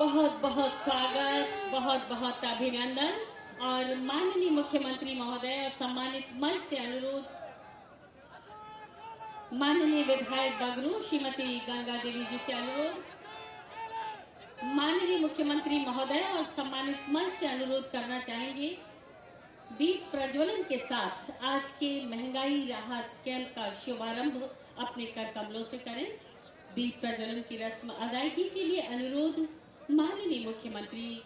बहुत बहुत स्वागत, बहुत बहुत अभिनंदन। और माननीय मुख्यमंत्री महोदय और सम्मानित मंच से अनुरोध, माननीय विधायक बगरू श्रीमती गंगा देवी जी से अनुरोध, माननीय मुख्यमंत्री महोदय और सम्मानित मंच से अनुरोध करना चाहेंगे, दीप प्रज्वलन के साथ आज के महंगाई राहत कैंप का शुभारंभ अपने कर कमलों से करें। दीप प्रज्वलन की रस्म अदायगी के लिए अनुरोध माननीय मुख्यमंत्री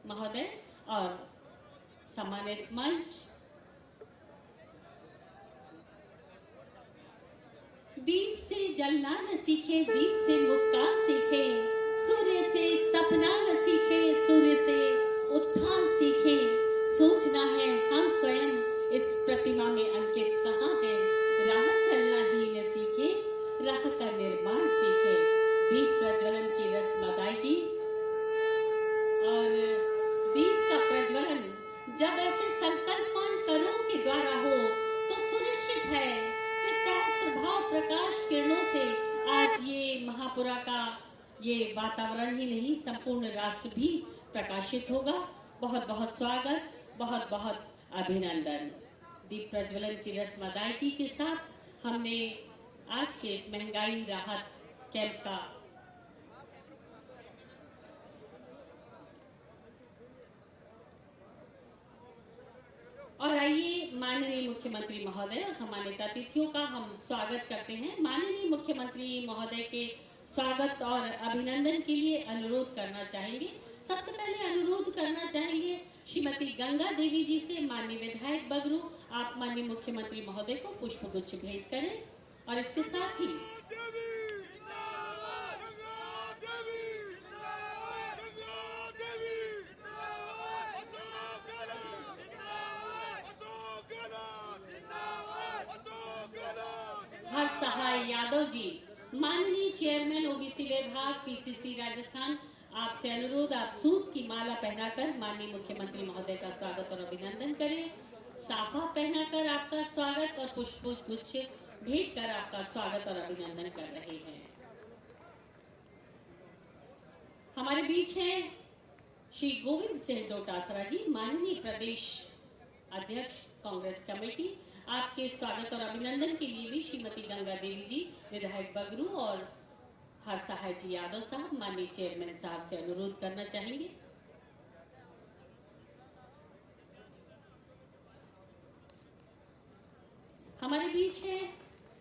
महोदय और सम्मानित मंच। दीप से जलना न सीखे, दीप से मुस्कान सीखे, सूर्य से तपना न सीखे, सूर्य से उत्थान सीखे। सोचना है हम स्वयं इस प्रतिमा में अंकित कहाँ है, राह चलना ही न सीखे, राह का निर्माण सीखे। दीप प्रज्वलन की रस्म अदायगी। और दीप का प्रज्वलन जब ऐसे संकल्पमान करों के द्वारा हो तो सुनिश्चित है कि सहस्त्र भाव प्रकाश किरणों से आज ये महापुरा का ये वातावरण ही नहीं, संपूर्ण राष्ट्र भी प्रकाशित होगा। बहुत बहुत स्वागत, बहुत बहुत अभिनंदन। दीप प्रज्वलन की रस्म अदायगी के साथ हमने आज के इस महंगाई राहत कैंप का और आइए माननीय मुख्यमंत्री महोदय और सम्मानित अतिथियों का हम स्वागत करते हैं। माननीय मुख्यमंत्री महोदय के स्वागत और अभिनंदन के लिए अनुरोध करना चाहेंगे। सबसे पहले अनुरोध करना चाहेंगे श्रीमती गंगा देवी जी से। माननीय विधायक बगरू, आप माननीय मुख्यमंत्री महोदय को पुष्पगुच्छ भेंट करें। और इसके साथ ही हर सहाय यादव जी, माननीय चेयरमैन ओबीसी विभाग पीसीसी राजस्थान, आपसे अनुरोध, आप सूत की माला पहनाकर माननीय मुख्यमंत्री महोदय का स्वागत और अभिनंदन करें। साफा पहनाकर आपका स्वागत और पुष्प गुच्छ भेंट कर आपका स्वागत और अभिनंदन कर रहे हैं। हमारे बीच हैं श्री गोविंद सिंह डोटासरा जी, माननीय प्रदेश अध्यक्ष कांग्रेस कमेटी। आपके स्वागत और अभिनंदन के लिए भी श्रीमती गंगा देवी जी, विधायक बगरू और हर सहाय जी यादव साहब, माननीय चेयरमैन साहब से अनुरोध करना चाहेंगे। हमारे बीच है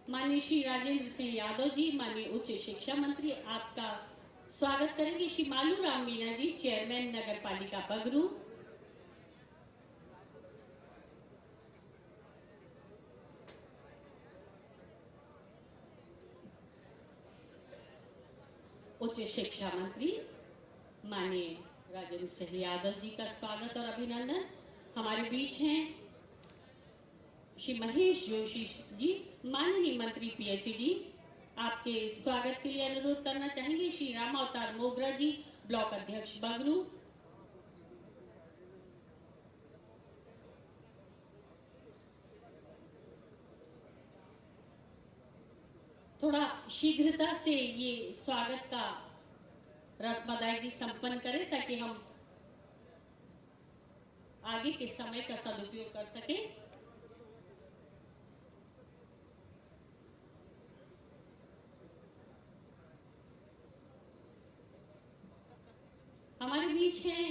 माननीय श्री राजेंद्र सिंह यादव जी, माननीय उच्च शिक्षा मंत्री। आपका स्वागत करेंगे श्री मालू राम मीणा जी, चेयरमैन नगर पालिका बगरू। उच्च शिक्षा मंत्री माननीय राजेंद्र सिंह यादव जी का स्वागत और अभिनंदन। हमारे बीच हैं श्री महेश जोशी जी, माननीय मंत्री पीएचईडी। आपके स्वागत के लिए अनुरोध करना चाहेंगे श्री राम अवतार मोगरा जी, ब्लॉक अध्यक्ष बगरू। थोड़ा शीघ्रता से ये स्वागत का रस्म अदायगी संपन्न करें ताकि हम आगे के समय का सदुपयोग कर सकें। हमारे बीच हैं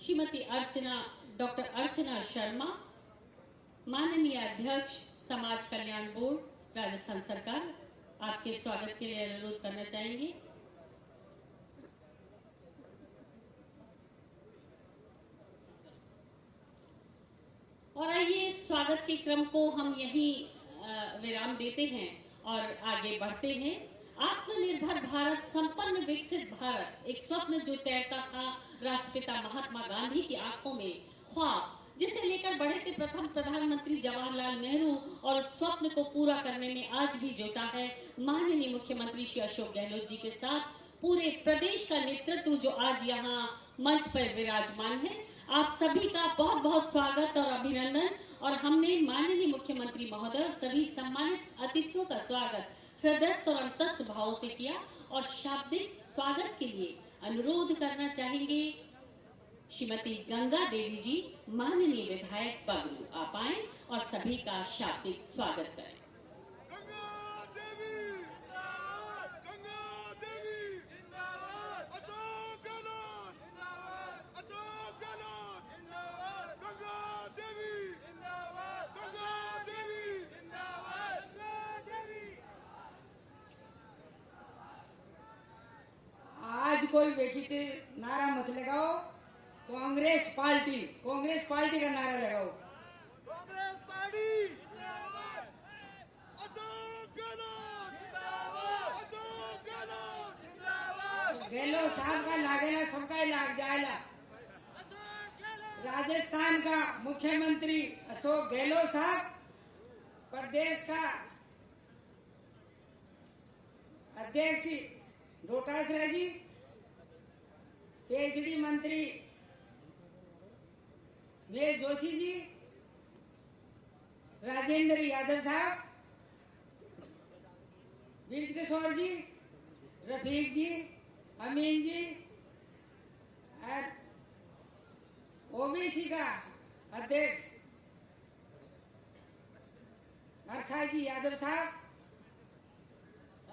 श्रीमती अर्चना, डॉक्टर अर्चना शर्मा, माननीय अध्यक्ष समाज कल्याण बोर्ड राजस्थान सरकार। आपके स्वागत के लिए अनुरोध करना चाहेंगे। और आइए स्वागत के क्रम को हम यहीं विराम देते हैं और आगे बढ़ते हैं। आत्मनिर्भर भारत, संपन्न विकसित भारत, एक स्वप्न जो तैरता था राष्ट्रपिता महात्मा गांधी की आंखों में, ख्वाब जिसे लेकर बढ़े थे प्रथम प्रधानमंत्री जवाहरलाल नेहरू, और स्वप्न को पूरा करने में आज भी जुटा है माननीय मुख्यमंत्री श्री अशोक गहलोत जी के साथ पूरे प्रदेश का नेतृत्व जो आज यहाँ मंच पर विराजमान है। आप सभी का बहुत बहुत स्वागत और अभिनंदन। और हमने माननीय मुख्यमंत्री महोदय और सभी सम्मानित अतिथियों का स्वागत हृदयस्थ और अंतस्थ भावों से किया। और शाब्दिक स्वागत के लिए अनुरोध करना चाहेंगे श्रीमती गंगा देवी जी, माननीय विधायक बगरू, आप आए और सभी का शाब्दिक स्वागत करें। आज कोई बेटी के नारा मत लगाओ, कांग्रेस पार्टी का नारा लगाओ। कांग्रेस पार्टी जिंदाबाद, अशोक गहलोत जिंदाबाद, अशोक गहलोत जिंदाबाद। गहलोत साहब का लागेला सबका लाग जाएगा। राजस्थान का मुख्यमंत्री अशोक गहलोत साहब, प्रदेश का अध्यक्ष डोटासरा जी, पीएचडी मंत्री वीर जोशी जी, राजेंद्र यादव साहब, वीर किशोर जी, रफीक जी, अमीन जी और ओबीसी का अध्यक्ष हर्षा जी यादव साहब,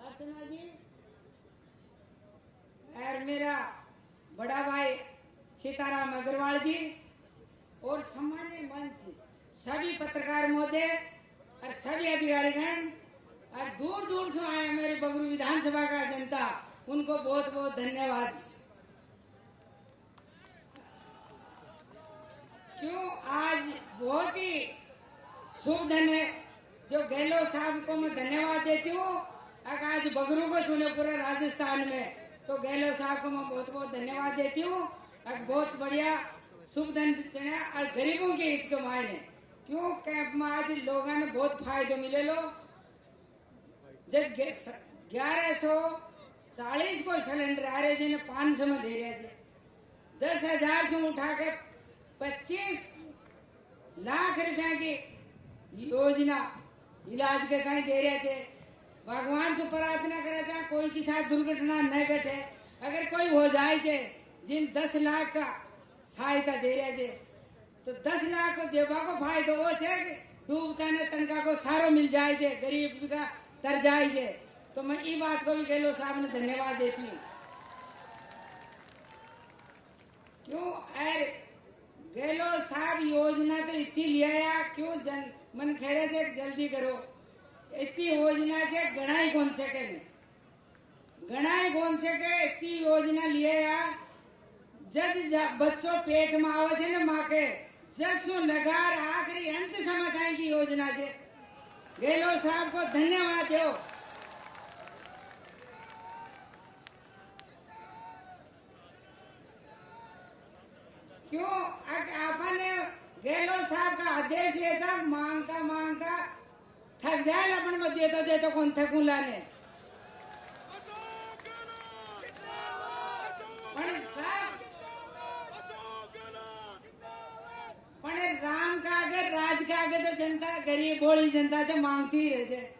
अर्चना जी और मेरा बड़ा भाई सीताराम अग्रवाल जी और सामान्य मंच सभी पत्रकार महोदय और सभी अधिकारीगण और दूर दूर से आए मेरे बगरू विधानसभा का जनता, उनको बहुत बहुत धन्यवाद। क्यों आज बहुत ही शुभ दिन है जो गहलोत साहब को मैं धन्यवाद देती हूँ। आज बगरू को चुने पूरे राजस्थान में, तो गहलोत साहब को मैं बहुत बहुत धन्यवाद देती हूँ। बहुत बढ़िया शुभ दिन चुने और गरीबों के हित के मायने, क्यों कैंप में आज लोगों ने बहुत फायदे मिले लो। जब 1140 को सिलेंडर आ रहे जिन्हें 500 में दे रहे थे, 10,000 से उठाकर 25 लाख रुपया की योजना इलाज के कहीं दे रहे थे। भगवान से प्रार्थना करे था कोई के साथ दुर्घटना न घटे। अगर कोई हो जाए थे जिन 10 लाख का सहायता दे रहे थे, तो 10 लाख को देवा को फायदो वो छे डूबता ने तनका को सारो मिल जाए छे, गरीब का तर जाए छे। तो मैं ये बात को भी गहलोत साहब ने धन्यवाद देती हूँ। क्यों गहलोत साहब योजना तो इतनी लिया, क्यों जन मन कह रहे थे जल्दी करो। इतनी योजना से गणाई कौन सके नहीं, गणाई कौन सके। इतनी योजना लिए जब बच्चों पेट में आवे थे ना माँ के, जसों लगार आखिरी अंत समय ताई की योजना से गहलोत साहब को धन्यवाद दो। क्यों आपने गहलोत साहब का आदेश ये था, मांगता मांगता थक जाए अपन में दे तो कौन थकू लाने। राम का आगे राज का आगे तो जनता गरीब बोली जनता तो मांगती रहे छे।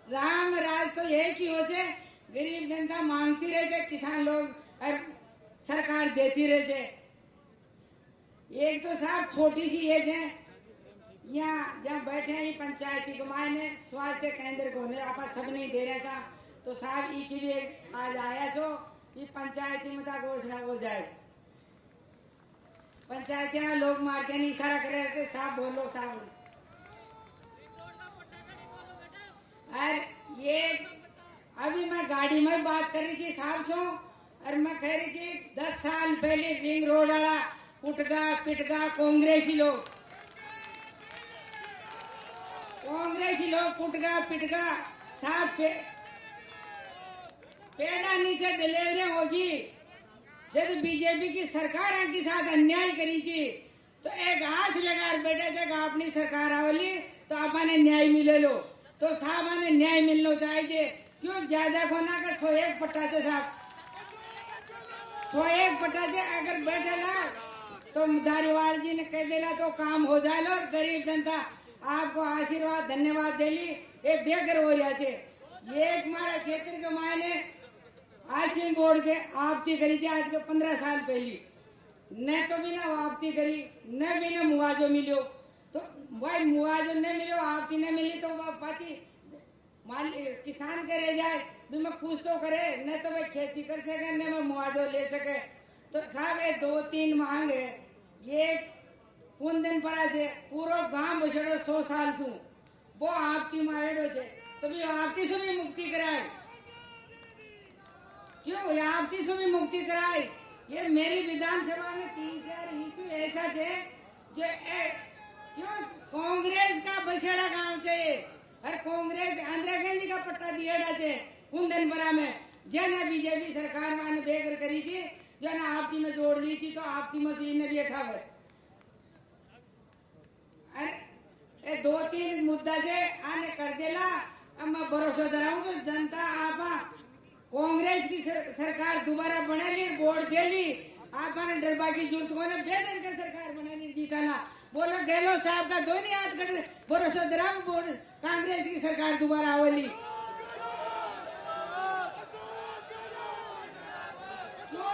राम राज तो एक ही हो छे, गरीब जनता मांगती रहे छे, किसान लोग और सरकार देती रहे छे। एक तो साहब छोटी सी एज है, यहाँ जब बैठे हैं पंचायती कुमार ने स्वास्थ्य केंद्र को आप सब नहीं दे रहा था, तो साहब ई की भी आज आया जो ये पंचायती में घोषणा हो जाए। पंचायत में लोग मार के नहीं इशारा कर रहे थे, साहब बोलो साहब। और ये अभी मैं गाड़ी में बात कर रही थी साहब से, और मैं कह रही थी 10 साल पहले रिंग रोड वाला कुटगा पिटगा कांग्रेसी लोग कुटगा पिटगा साहब पेड़ा नीचे डिलीवरी होगी। जब बीजेपी की सरकार के साथ अन्याय करी थी, तो एक आस लगा बैठे थे कि अपनी सरकार आवली तो आपने न्याय मिले लो। तो साहब ने न्याय मिलना चाहिए। क्यों ज्यादा खोना का 101 पट्टा थे साहब, 101 पट्टा थे। अगर बैठे ला तो दारीवाल जी ने कह देला तो काम हो जाए और गरीब जनता आपको आशीर्वाद धन्यवाद देली। ये बेघर हो रहा थे। ये हमारा क्षेत्र के मायने आसिम बोर्ड के आपती करी थी आज के 15 साल पहली, न तो बिना आपती करी न बिना मुआवजो मिलो। तो भाई मुआवजो न मिलो, आपती न मिली तो वह पाची माल किसान के रह जाए भी मैं कुछ तो करे, न तो भाई खेती कर सके न मैं मुआवजो ले सके। तो साहब ये 2-3 मांग है, ये कौन दिन पर आज पूरा गांव बछड़ो 100 साल सु वो आपती मारेडो छे, तो भी आपती से भी मुक्ति कराए, क्यों आपती से भी मुक्ति कराए। ये मेरी विधानसभा में 3-4 इशू ऐसा छे जो क्यों कांग्रेस का बछड़ा गांव चाहिए और कांग्रेस इंदिरा गांधी का पट्टा दिएड़ा छे कुंदनपरा में, जेना बीजेपी सरकार माने बेगर करी थी, जेना आपकी में जोड़ दी थी, तो आपकी मशीन ने भी उठावे। अरे 2-3 मुद्दा जे आने कर देला, अब मैं भरोसा दिलाऊं तो जनता आपा कांग्रेस की सरकार दोबारा बना ली, वोट दे ली, आपने डरबा की जरूरत को ना बेदन कर सरकार बना ली जीताना। बोलो गहलोत साहब का दोनों हाथ कर भरोसा दिलाऊं, वोट कांग्रेस की सरकार दोबारा आवेली। क्यों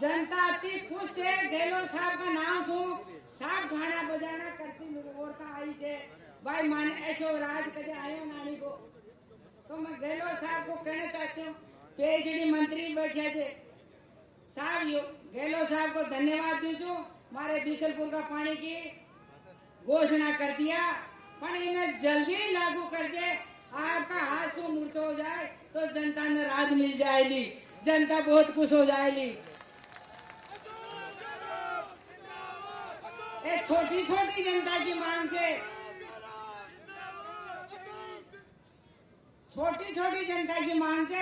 जनता अति खुश है, गहलोत साहब का नाम सुन साफ गाना बजाना करती औरता आई थे भाई मान ऐसो राज कदे आयो नानी को। तो मैं गहलोत साहब को कहना चाहती हूँ, पीएचडी मंत्री बैठे थे साहब, गहलोत साहब को धन्यवाद दीजो, मारे बीसलपुर का पानी की घोषणा कर दिया, पर इन्हें जल्दी लागू कर दे, आपका हाथ सो मूर्त हो जाए तो जनता ने राज मिल जाएगी, जनता बहुत खुश हो जाएगी। छोटी छोटी जनता की मांग से, छोटी छोटी जनता की मांग से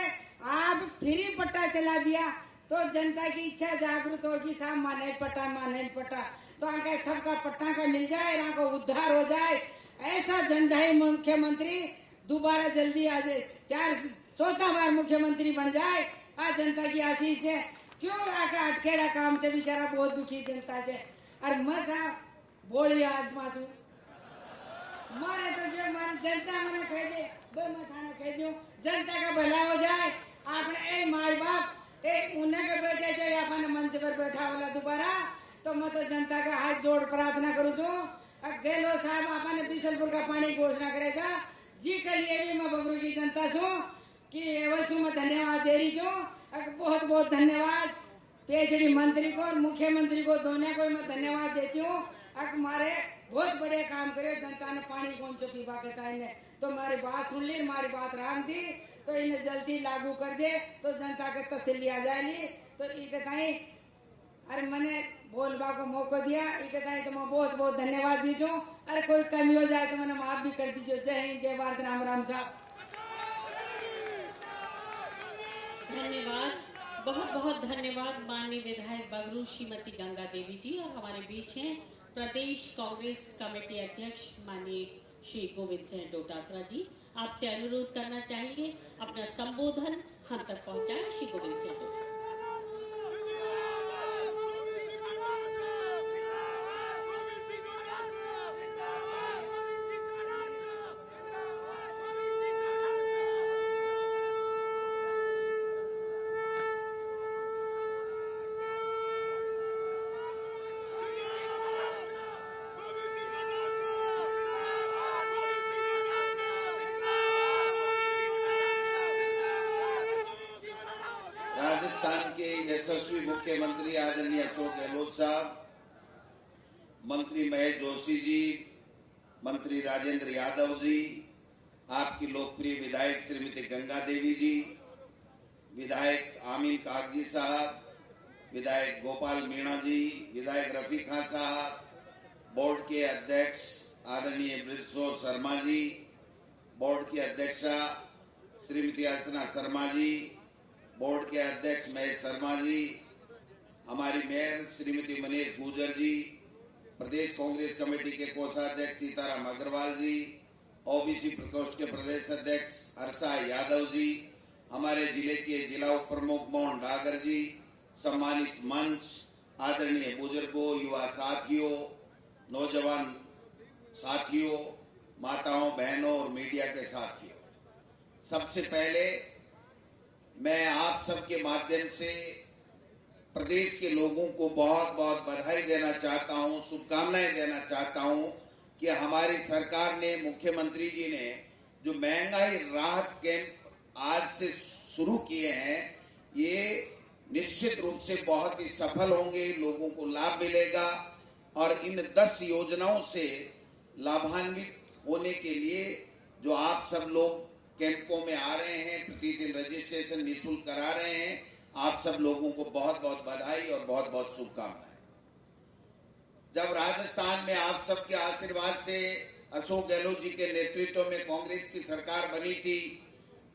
आप फ्री पट्टा चला दिया तो जनता की इच्छा जागृत होगी, साहब माने पट्टा तो आगे सबका पट्टा का मिल जाए, यहाँ का उद्धार हो जाए। ऐसा जनदायी मुख्यमंत्री दोबारा जल्दी आ जाए, 4 बार मुख्यमंत्री बन जाए, आज जनता की आशीष है। क्यों आके अटकेड़ा काम से बेचारा बहुत दुखी जनता से। और मैं बोली आत्मा छू मारे तो जो मन जनता मैंने कह दे वो मैं थाने कह दूं, जनता का भला हो जाए। आपने माई बाप उन्हें के बेटे जो अपने मंच पर बैठा वाला दोबारा, तो मैं तो जनता का हाथ जोड़ प्रार्थना करूँ छू। गहलोत साहब आपने बीसलपुर का पानी घोषणा करेगा जी के लिए भी मैं बगरू की जनता छू कि वसु में धन्यवाद दे रही छू। बहुत बहुत धन्यवाद पीएचडी मंत्री को और मुख्यमंत्री को, दोनों को मैं धन्यवाद देती हूँ। हमारे बहुत बड़े काम करे, जनता ने पानी कौन सा पीवा के था इन्हें, तो हमारी बात सुन ली, हमारी बात राम थी, तो इन्हें जल्दी लागू कर दे तो जनता के तसल्ली आ जाएगी। तो ये कहताई अरे मैंने बोलबा को मौका दिया, ये कहताई तो मैं बहुत बहुत धन्यवाद दीजो। अरे कोई कमी हो जाए तो मैंने माफ भी कर दीजिए। जय हिंद, जय भारत, राम राम साहब। धन्यवाद, बहुत बहुत धन्यवाद माननीय विधायक बगरू श्रीमती गंगा देवी जी। और हमारे बीच हैं प्रदेश कांग्रेस कमेटी अध्यक्ष माननीय श्री गोविंद सिंह डोटासरा जी। आपसे अनुरोध करना चाहेंगे अपना संबोधन हम तक पहुंचाएं। श्री गोविंद सिंह डोटासरा। राजस्थान के यशस्वी मुख्यमंत्री आदरणीय अशोक गहलोत साहब, मंत्री महेश जोशी जी, मंत्री राजेंद्र यादव जी, आपकी लोकप्रिय विधायक श्रीमती गंगा देवी जी, विधायक आमीन कागजी साहब, विधायक गोपाल मीणा जी, विधायक रफी खान साहब, बोर्ड के अध्यक्ष आदरणीय ब्रिजकिशोर शर्मा जी, बोर्ड की अध्यक्षा श्रीमती अर्चना शर्मा जी, बोर्ड के अध्यक्ष महेश शर्मा जी, हमारी मेयर श्रीमती मनीष गुजर जी, प्रदेश कांग्रेस कमेटी के कोषाध्यक्ष सीताराम अग्रवाल जी, ओबीसी प्रकोष्ठ के प्रदेश अध्यक्ष हर्षा यादव जी, हमारे जिले के जिला उप प्रमुख मोहन डागर जी, सम्मानित मंच, आदरणीय बुजुर्गों, युवा साथियों, नौजवान साथियों, माताओं, बहनों और मीडिया के साथियों, सबसे पहले मैं आप सबके माध्यम से प्रदेश के लोगों को बहुत बहुत बधाई देना चाहता हूं, शुभकामनाएं देना चाहता हूं कि हमारी सरकार ने, मुख्यमंत्री जी ने जो महंगाई राहत कैंप आज से शुरू किए हैं, ये निश्चित रूप से बहुत ही सफल होंगे, लोगों को लाभ मिलेगा और इन 10 योजनाओं से लाभान्वित होने के लिए जो आप सब लोग कैंपों में आ रहे हैं, प्रतिदिन रजिस्ट्रेशन निःशुल्क करा रहे हैं, आप सब लोगों को बहुत बहुत बधाई और बहुत बहुत शुभकामनाएं। जब राजस्थान में आप सबके आशीर्वाद से अशोक गहलोत जी के नेतृत्व में कांग्रेस की सरकार बनी थी,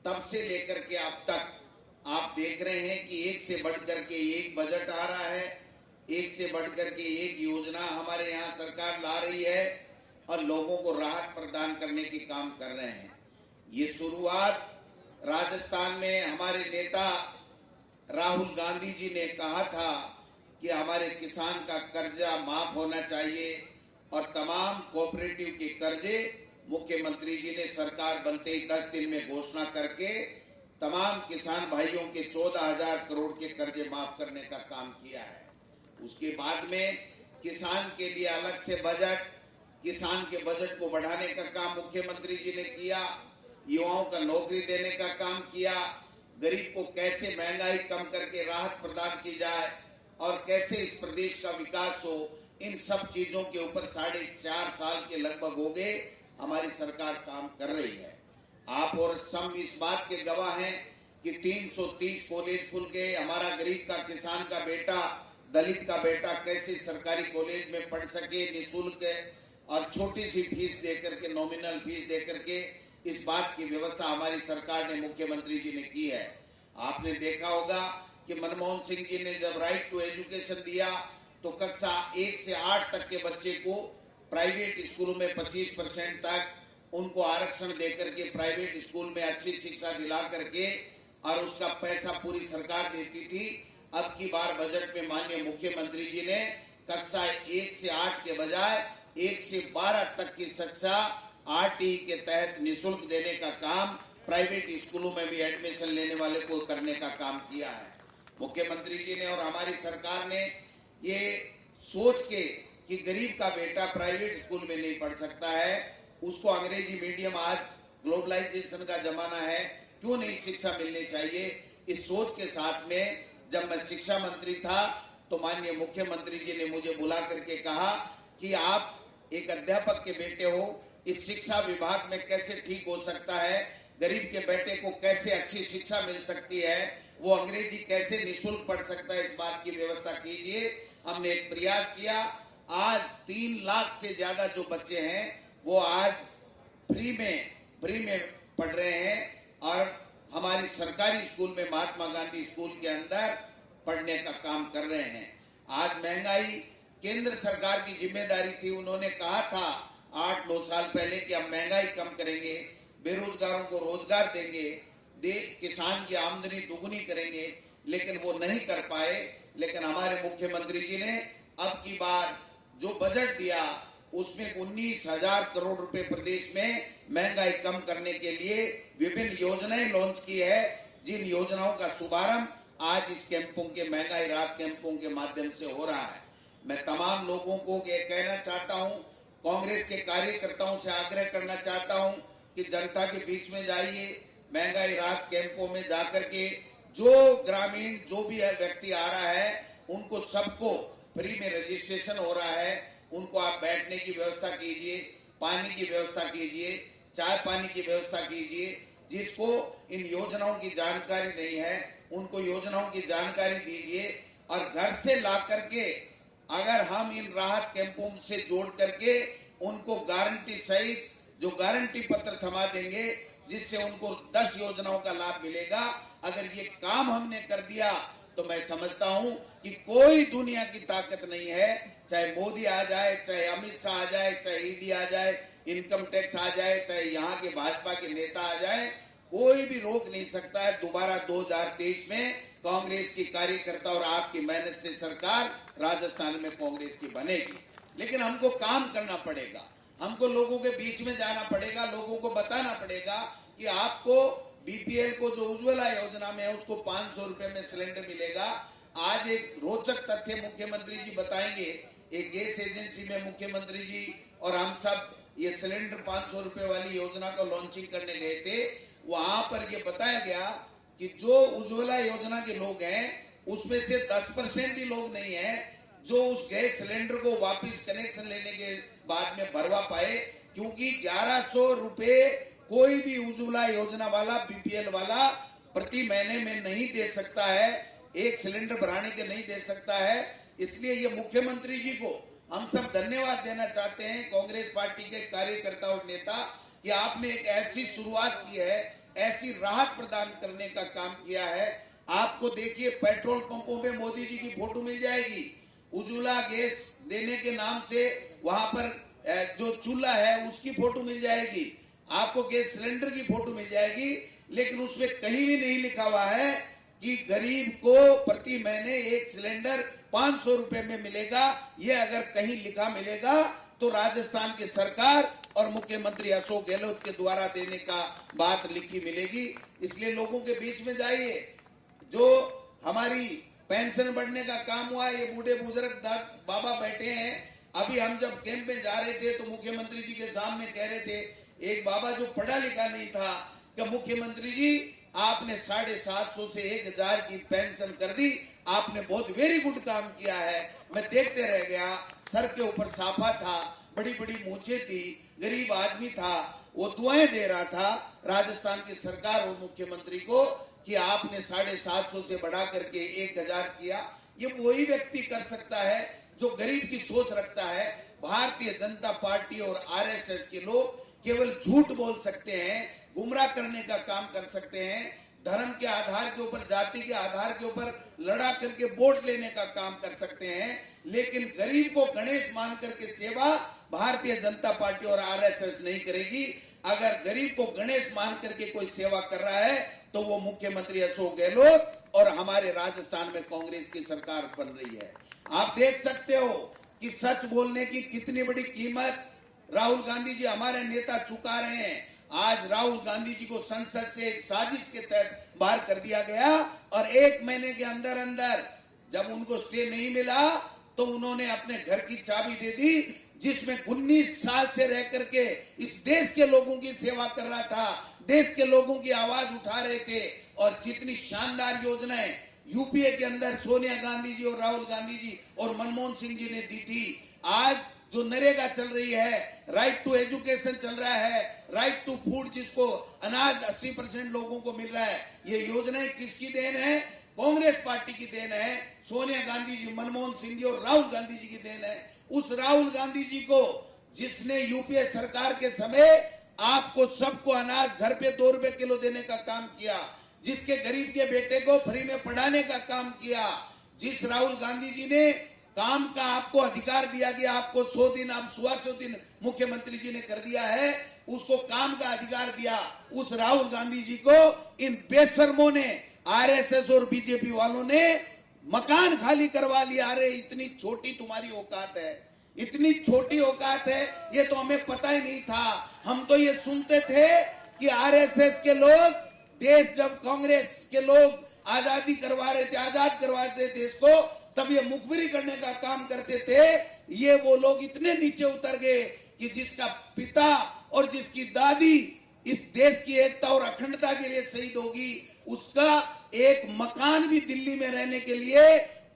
तब से लेकर के अब तक आप देख रहे हैं कि एक से बढ़कर के एक बजट आ रहा है, एक से बढ़कर के एक योजना हमारे यहाँ सरकार ला रही है और लोगों को राहत प्रदान करने की काम कर रहे हैं। ये शुरुआत राजस्थान में हमारे नेता राहुल गांधी जी ने कहा था कि हमारे किसान का कर्जा माफ होना चाहिए और तमाम कोऑपरेटिव के कर्जे मुख्यमंत्री जी ने सरकार बनते ही 10 दिन में घोषणा करके तमाम किसान भाइयों के 14,000 करोड़ के कर्जे माफ करने का काम किया है। उसके बाद में किसान के लिए अलग से बजट, किसान के बजट को बढ़ाने का काम मुख्यमंत्री जी ने किया, युवाओं का नौकरी देने का काम किया, गरीब को कैसे महंगाई कम करके राहत प्रदान की जाए और कैसे इस प्रदेश का विकास हो, इन सब चीजों के ऊपर 4.5 साल के लगभग हो गए हमारी सरकार काम कर रही है। आप और सब इस बात के गवाह हैं कि 330 कॉलेज खुल गए। हमारा गरीब का, किसान का बेटा, दलित का बेटा कैसे सरकारी कॉलेज में पढ़ सके निःशुल्क और छोटी सी फीस देकर के, नॉमिनल फीस देकर के, इस बात की व्यवस्था हमारी सरकार ने, मुख्यमंत्री जी ने की है। आपने देखा होगा कि मनमोहन सिंह जी ने जब राइट टू एजुकेशन दिया तो कक्षा 1 से 8 तक के बच्चे को प्राइवेट स्कूलों में 25% तक उनको आरक्षण देकर के प्राइवेट स्कूल में अच्छी शिक्षा दिला करके और उसका पैसा पूरी सरकार देती थी। अब की बार बजट में माननीय मुख्यमंत्री जी ने कक्षा 1 से 8 के बजाय 1 से 12 तक की शिक्षा आरटीई के तहत निःशुल्क देने का काम प्राइवेट स्कूलों में भी एडमिशन लेने वाले को करने का काम किया है। मुख्यमंत्री जी ने और हमारी सरकार ने ये सोच के कि गरीब का बेटा प्राइवेट स्कूल में नहीं पढ़ सकता है, उसको अंग्रेजी मीडियम, आज ग्लोबलाइजेशन का जमाना है, क्यों नहीं शिक्षा मिलनी चाहिए, इस सोच के साथ में जब मैं शिक्षा मंत्री था तो माननीय मुख्यमंत्री जी ने मुझे बुला करके कहा कि आप एक अध्यापक के बेटे हो, इस शिक्षा विभाग में कैसे ठीक हो सकता है, गरीब के बेटे को कैसे अच्छी शिक्षा मिल सकती है, वो अंग्रेजी कैसे निःशुल्क पढ़ सकता है, इस बात की व्यवस्था कीजिए। हमने एक प्रयास किया। आज 3 लाख से ज्यादा जो बच्चे हैं वो आज फ्री में पढ़ रहे हैं और हमारी सरकारी स्कूल में, महात्मा गांधी स्कूल के अंदर पढ़ने का काम कर रहे हैं। आज महंगाई केंद्र सरकार की जिम्मेदारी थी, उन्होंने कहा था 8-9 साल पहले कि हम महंगाई कम करेंगे, बेरोजगारों को रोजगार देंगे, किसान की आमदनी दुगुनी करेंगे, लेकिन वो नहीं कर पाए। लेकिन हमारे मुख्यमंत्री जी ने अब की बार जो बजट दिया उसमें 19,000 करोड़ रुपए प्रदेश में महंगाई कम करने के लिए विभिन्न योजनाएं लॉन्च की है, जिन योजनाओं का शुभारंभ आज इस कैंपों के, महंगाई राहत कैंपों के माध्यम से हो रहा है। मैं तमाम लोगों को ये कहना चाहता हूं, कांग्रेस के कार्यकर्ताओं से आग्रह करना चाहता हूं कि जनता के बीच में जाइए, महंगाई राहत कैंपों में जाकर के जो ग्रामीण जो भी है व्यक्ति आ रहा है उनको सबको फ्री में रजिस्ट्रेशन हो रहा है, उनको आप बैठने की व्यवस्था कीजिए, पानी की व्यवस्था कीजिए, चाय पानी की व्यवस्था कीजिए। जिसको इन योजनाओं की जानकारी नहीं है उनको योजनाओं की जानकारी दीजिए और घर से ला करके अगर हम इन राहत कैंपों से जोड़ करके उनको गारंटी सहित जो गारंटी पत्र थमा देंगे, जिससे उनको 10 योजनाओं का लाभ मिलेगा। अगर ये काम हमने कर दिया तो मैं समझता हूं कि कोई दुनिया की ताकत नहीं है, चाहे मोदी आ जाए, चाहे अमित शाह आ जाए, चाहे ईडी आ जाए, इनकम टैक्स आ जाए, चाहे यहाँ के भाजपा के नेता आ जाए, कोई भी रोक नहीं सकता है। दोबारा 2023 में कांग्रेस की कार्यकर्ता और आपकी मेहनत से सरकार राजस्थान में कांग्रेस की बनेगी। लेकिन हमको काम करना पड़ेगा, हमको लोगों के बीच में जाना पड़ेगा, लोगों को बताना पड़ेगा कि आपको बीपीएल को जो उज्ज्वला योजना में है उसको 500 रुपए में सिलेंडर मिलेगा। आज एक रोचक तथ्य मुख्यमंत्री जी बताएंगे। एक गैस एजेंसी में मुख्यमंत्री जी और हम सब ये सिलेंडर 500 रुपए वाली योजना को लॉन्चिंग करने गए थे। वहां पर ये बताया गया कि जो उज्ज्वला योजना के लोग हैं उसमें से 10% ही लोग नहीं है जो उस गैस सिलेंडर को वापस कनेक्शन लेने के बाद में भरवा पाए, क्योंकि 1100 रुपए कोई भी उज्ज्वला योजना वाला बीपीएल वाला प्रति महीने में नहीं दे सकता है, एक सिलेंडर भराने के नहीं दे सकता है। इसलिए ये मुख्यमंत्री जी को हम सब धन्यवाद देना चाहते हैं, कांग्रेस पार्टी के कार्यकर्ता और नेता, कि आपने एक ऐसी शुरुआत की है, ऐसी राहत प्रदान करने का काम किया है। आपको देखिए पेट्रोल पंपों में मोदी जी की फोटो मिल जाएगी, उज्ज्वला गैस देने के नाम से वहां पर जो चूल्हा है उसकी फोटो मिल जाएगी, आपको गैस सिलेंडर की फोटो मिल जाएगी, लेकिन उसमें कहीं भी नहीं लिखा हुआ है कि गरीब को प्रति महीने एक सिलेंडर 500 रुपए में मिलेगा। ये अगर कहीं लिखा मिलेगा तो राजस्थान की सरकार और मुख्यमंत्री अशोक गहलोत के द्वारा देने का बात लिखी मिलेगी। इसलिए लोगों के बीच में जाइए। जो हमारी पेंशन बढ़ने का काम हुआ, ये बूढ़े बुजुर्ग बाबा बैठे हैं। अभी हम जब कैंप में जा रहे थे तो मुख्यमंत्री जी के सामने कह रहे थे, एक बाबा जो पढ़ा लिखा नहीं था, कि मुख्यमंत्री जी आपने 750 से 1000 की पेंशन कर दी, आपने बहुत वेरी गुड काम किया है। मैं देखते रह गया, सर के ऊपर साफा था, बड़ी बड़ी मूछें थी, गरीब आदमी था, वो दुआएं दे रहा था राजस्थान की सरकार और मुख्यमंत्री को कि आपने 750 से बढ़ा करके 1000 किया। ये वही व्यक्ति कर सकता है जो गरीब की सोच रखता है। भारतीय जनता पार्टी और आरएसएस के लोग केवल झूठ बोल सकते हैं, गुमराह करने का काम कर सकते हैं, धर्म के आधार के ऊपर, जाति के आधार के ऊपर लड़ा करके वोट लेने का काम कर सकते हैं, लेकिन गरीब को गणेश मान करके सेवा भारतीय जनता पार्टी और आरएसएस नहीं करेगी। अगर गरीब को गणेश मान करके कोई सेवा कर रहा है तो वो मुख्यमंत्री अशोक गहलोत और हमारे राजस्थान में कांग्रेस की सरकार बन रही है। आप देख सकते हो कि सच बोलने की कितनी बड़ी कीमत राहुल गांधी जी हमारे नेता चुका रहे हैं। आज राहुल गांधी जी को संसद से एक साजिश के तहत बाहर कर दिया गया और 1 महीने के अंदर अंदर जब उनको स्टे नहीं मिला तो उन्होंने अपने घर की चाबी दे दी, जिसमें 19 साल से रह करके इस देश के लोगों की सेवा कर रहा था, देश के लोगों की आवाज उठा रहे थे। और जितनी शानदार योजनाएं यूपीए के अंदर सोनिया गांधी जी और राहुल गांधी जी और मनमोहन सिंह जी ने दी थी, आज जो नरेगा चल रही है, राइट टू एजुकेशन चल रहा है, राइट टू फूड जिसको अनाज 80% लोगों को मिल रहा है, ये योजनाएं किसकी देन है? कांग्रेस पार्टी की देन है, सोनिया गांधी जी, मनमोहन सिंह जी और राहुल गांधी जी की देन है। उस राहुल गांधी जी को जिसने यूपीए सरकार के समय आपको सबको अनाज घर पे 2 रुपए किलो देने का काम किया, जिसके गरीब के बेटे को फ्री में पढ़ाने का काम किया, जिस राहुल गांधी जी ने काम का आपको अधिकार दिया गया, आपको 100 दिन, आप 100 दिन मुख्यमंत्री जी ने कर दिया है, उसको काम का अधिकार दिया, उस राहुल गांधी जी को इन बेशर्मों ने, आरएसएस और बीजेपी वालों ने मकान खाली करवा लिया। अरे इतनी छोटी तुम्हारी औकात है, इतनी छोटी औकात है, ये तो हमें पता ही नहीं था। हम तो ये सुनते थे कि आरएसएस के लोग, देश जब कांग्रेस के लोग आजादी करवा रहे थे, आजाद करवाते देश को, तब ये मुखबिरी करने का काम करते थे। ये वो लोग इतने नीचे उतर गए कि जिसका पिता और जिसकी दादी इस देश की एकता और अखंडता के लिए शहीद होगी, उसका एक मकान भी दिल्ली में रहने के लिए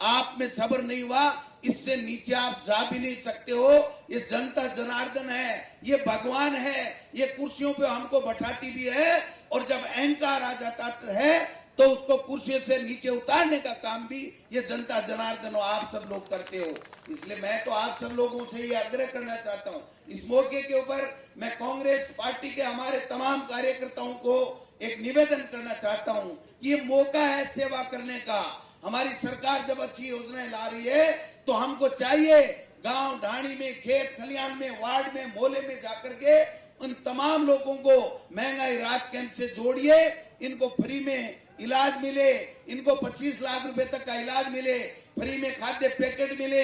आप में सब्र नहीं हुआ। इससे नीचे आप जा भी नहीं सकते हो। ये जनता जनार्दन है, ये भगवान है, ये कुर्सियों पे हमको बैठाती भी है, और जब अहंकार आ जाता है तो उसको कुर्सी से नीचे उतारने का काम भी ये जनता जनार्दन और आप सब लोग करते हो। इसलिए मैं तो आप सब लोगों से ये आग्रह करना चाहता हूँ, इस मौके के ऊपर मैं कांग्रेस पार्टी के हमारे तमाम कार्यकर्ताओं को एक निवेदन करना चाहता हूँ कि ये मौका है सेवा करने का। हमारी सरकार जब अच्छी योजनाएं ला रही है तो हमको चाहिए गांव ढाणी में, खेत खलियान में, वार्ड में, मोहल्ले में जाकर के उन तमाम लोगों को महंगाई राहत कैंप से जोड़िए, इनको फ्री में इलाज मिले, इनको 25 लाख रुपए तक का इलाज मिले, फ्री में खाद्य पैकेट मिले,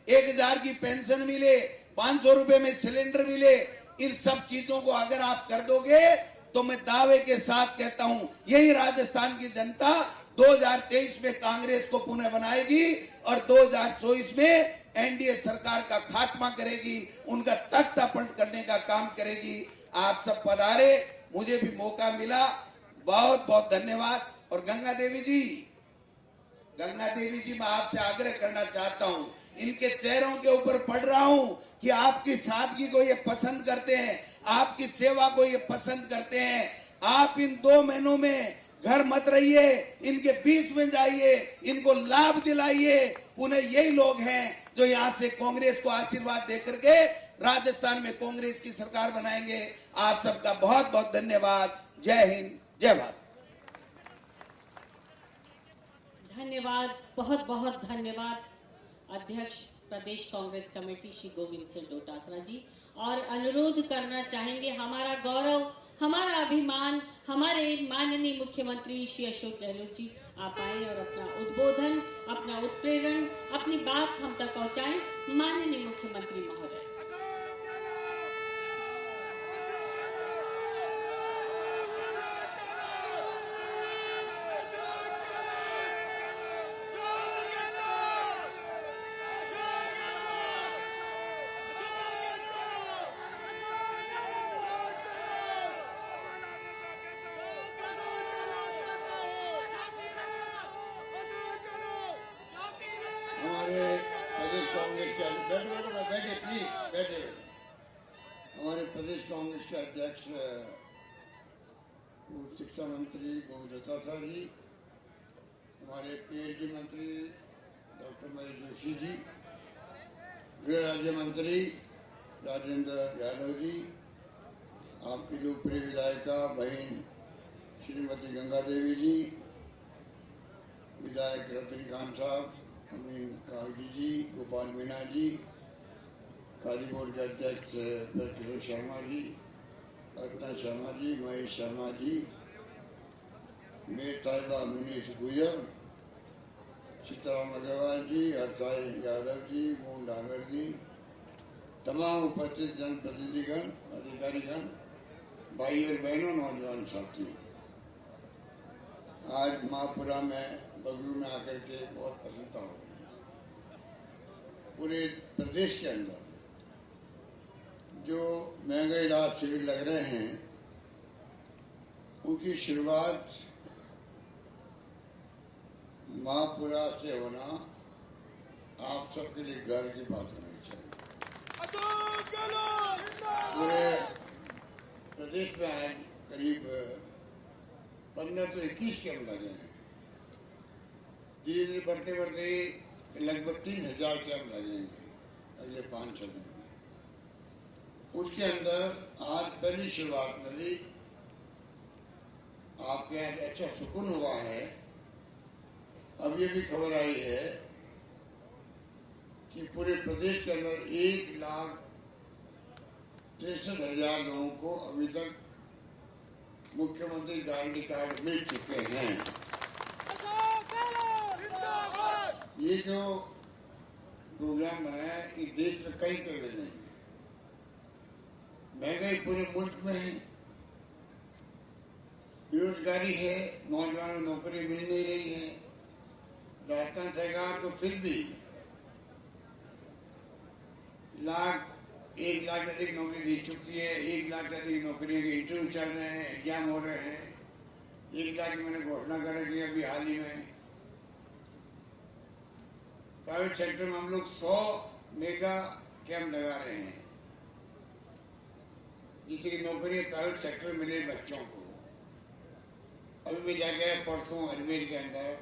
1000 की पेंशन मिले, 500 रुपए में सिलेंडर मिले। इन सब चीजों को अगर आप कर दोगे तो मैं दावे के साथ कहता हूं यही राजस्थान की जनता 2023 में कांग्रेस को पुनः बनाएगी और 2024 में एनडीए सरकार का खात्मा करेगी, उनका तख्ता पलट करने का काम करेगी। आप सब पधारे, मुझे भी मौका मिला, बहुत बहुत धन्यवाद। और गंगा देवी जी, मैं आपसे आग्रह करना चाहता हूं, इनके चेहरों के ऊपर पढ़ रहा हूं कि आपकी सादगी को ये पसंद करते हैं, आपकी सेवा को ये पसंद करते हैं। आप इन 2 महीनों में घर मत रहिए, इनके बीच में जाइए, इनको लाभ दिलाइए। पुनः यही लोग हैं जो यहां से कांग्रेस को आशीर्वाद देकर के राजस्थान में कांग्रेस की सरकार बनाएंगे। आप सबका बहुत बहुत धन्यवाद। जय हिंद, जय भारत। धन्यवाद, बहुत बहुत धन्यवाद अध्यक्ष प्रदेश कांग्रेस कमेटी श्री गोविंद सिंह डोटासरा जी। और अनुरोध करना चाहेंगे, हमारा गौरव, हमारा अभिमान, हमारे माननीय मुख्यमंत्री श्री अशोक गहलोत जी, आप आए और अपना उद्बोधन, अपना उत्प्रेरण, अपनी बात हम तक पहुंचाएं। माननीय मुख्यमंत्री महोदय। हमारे प्रदेश कांग्रेस के अध्यक्ष पूर्व शिक्षा मंत्री गोविंद डोटासरा जी, हमारे पीएचडी मंत्री डॉक्टर महेश जोशी जी, गृह राज्य मंत्री राजेंद्र यादव जी, आपकी लोकप्रिय विधायिका बहन श्रीमती गंगा देवी जी, विधायक रजनीकांत साहब, अमीन कागजी जी, गोपाल मीणा जी, खादी बोर्ड के अध्यक्ष किशोर शर्मा जी, अर्चना शर्मा जी, महेश शर्मा जी, मेर साहिबा मुनीष गुजर, सीताराम अग्रवाल जी, हरसाई यादव जी, मोहन डांगर जी, तमाम उपस्थित जनप्रतिनिधिगण, अधिकारीगण, भाई और बहनों, नौजवान साथियों, आज महापुरा में बगलू में आकर के बहुत प्रसन्नता हो रही है। पूरे प्रदेश के अंदर जो महंगाई राहत शिविर लग रहे हैं, उनकी शुरुआत महापुरा से होना आप सबके लिए गर्व की बात होनी चाहिए। पूरे प्रदेश में आज करीब 1521 कैंप लगे हैं। धीरे धीरे बढ़ते बढ़ते लगभग 3000 कैंप लगेंगे अगले 5-6 दिन में। उसके अंदर आज पहली शुरुआत में भी आपके यहाँ अच्छा सुकून हुआ है। अब ये भी खबर आई है कि पूरे प्रदेश के अंदर 1,63,000 लोगों को अभी तक मुख्यमंत्री गारंटी कार्ड मिल चुके हैं। ये जो प्रोग्राम बनाया है, ये देश में कहीं पे भी नहीं है। महंगाई पूरे मुल्क में है, बेरोजगारी है, नौजवानों को नौकरी मिल नहीं रही है। राजस्थान सरकार तो फिर भी 1 लाख अधिक नौकरी दे चुकी है। 1 लाख अधिक नौकरियों के इंटरव्यू चल रहे हैं, एग्जाम हो रहे हैं। 1 लाख की मैंने घोषणा करी अभी हाल ही में। प्राइवेट सेक्टर में हम लोग 100 मेगा कैंप लगा रहे हैं, जिससे कि नौकरी प्राइवेट सेक्टर में मिले बच्चों को। अभी मैं जाके परसों अजमेर के अंदर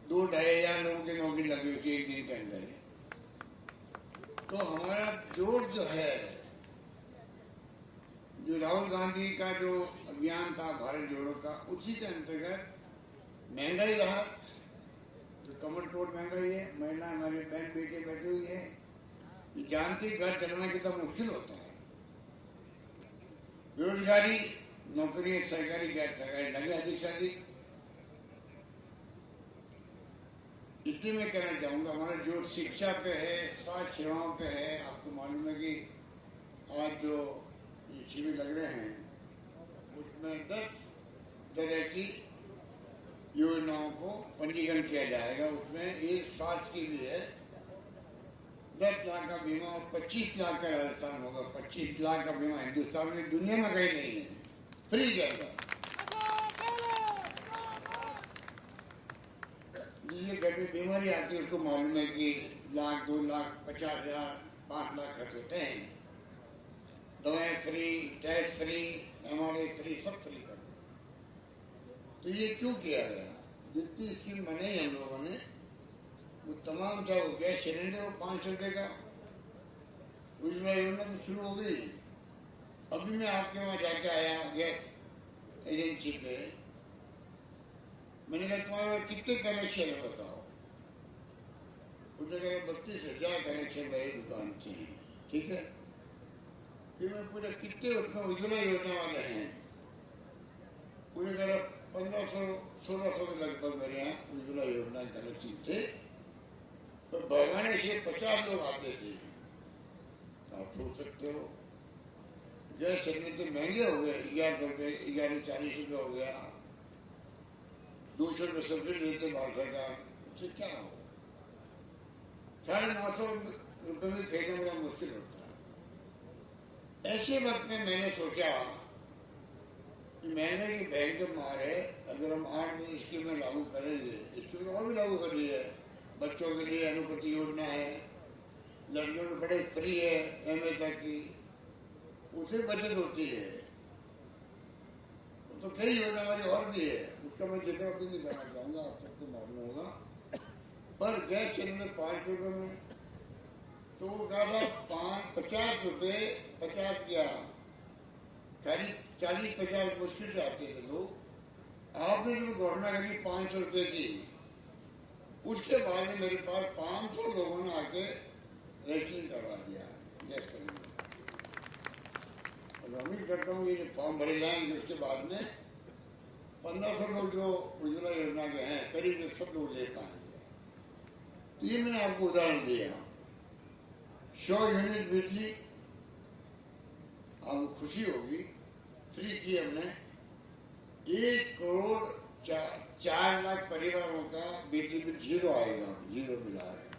2-2.5 हजार लोगों की नौकरी लगी उसी एक दिन के अंदर ही। तो हमारा जोर जो है, जो राहुल गांधी का जो अभियान था भारत जोड़ो का, उसी के अंतर्गत महंगाई राहत, जो कमर तोड़ महंगाई है, महिला हमारे बहन बेटे बैठे हुई है, जानती घर चलाना कितना मुश्किल होता है। बेरोजगारी, नौकरी सरकारी गैर सरकारी लगे अधिक से अधिक। इसलिए मैं कहना चाहूंगा, हमारा जोर शिक्षा पे है, स्वास्थ्य सेवाओं पे है। आपको मालूम है कि आज जो ये शिविर लग रहे हैं, उसमें 10 तरह की योजनाओं को पंजीकरण किया जाएगा। उसमें एक स्वास्थ्य की भी है, 10 लाख का बीमा और 25 लाख का राजस्थान होगा। 25 लाख का बीमा हिंदुस्तान में दुनिया में कहीं नहीं है, फ्री के अंदर। जिसके घर में बीमारी आती है उसको मालूम है कि 1 लाख, 2 लाख, 50,000, 5 लाख खर्च होते हैं। दवाएं free, test free, MRI free, सब फ्री कर दिया। तो ये क्यों किया गया? जितनी स्कीम बनाई हम लोगों ने वो तमाम, क्या हो गया, सिलेंडर और 500 रुपये का उज्ज्वला योजना तो शुरू हो गई। अभी मैं आपके वहाँ जाके आया गैस एजेंसी पे, मैंने कहा तुम्हारे कितने कनेक्शन है बताओ। उसने कहा 32,000 कनेक्शन मेरी दुकान से हैं। ठीक है, फिर मैं पूछा कितने उसमें उज्ज्वला योजना वाले हैं। उन्हें कहा 1500-1600 के लगभग मेरे यहाँ उज्ज्वला योजना कनेक्शन थे। तो भगवान से 50 लोग आते थे। आप सोच सकते हो गैस सिलेंडर तो महंगे हो गए, 1100 रुपये, 1140 रुपये हो गया। 200 रुपये सब्सिडी देते भारत सरकार, उससे क्या हो? 950 रुपये में खेलना बड़ा मुश्किल होता है। ऐसे वक्त में मैंने सोचा कि महंगाई की भयंकर मार है, अगर हम 8 दिन स्कीमें लागू करेंगे, स्कीमें और भी लागू कर ली है। बच्चों के लिए अनुपति योजना है, लड़कियों के बड़े फ्री है MA तक की, उसे बचत होती है। तो कई योजना हमारी और भी है, उसका मैं जिक्र भी नहीं करना चाहूँगा, आप सबको मालूम होगा। पर गैस सिलेंडर 500 रुपये में, तो वो कहा था 50 रुपये, 50 क्या, खाली 40-50 मुश्किल से आते थे लोग। आपने जो घोषणा करी 500 रुपये की, उसके बाद में मेरे पास 500 लोगों ने आके रजिस्ट्रेशन करवा दिया गैस सिलेंडर। और उम्मीद करता हूँ ये फॉर्म भरे जाएंगे, उसके बाद में 1500 लोग जो उज्ज्वला योजना के हैं करीब सब लोग ले पाएंगे। तो ये मैंने आपको उदाहरण दिया। 100 यूनिट बिजली, आपको खुशी होगी, फ्री की हमने। 1 करोड़ 4 लाख परिवारों का बिजली बिल जीरो आएगा, जीरो बिल आएगा।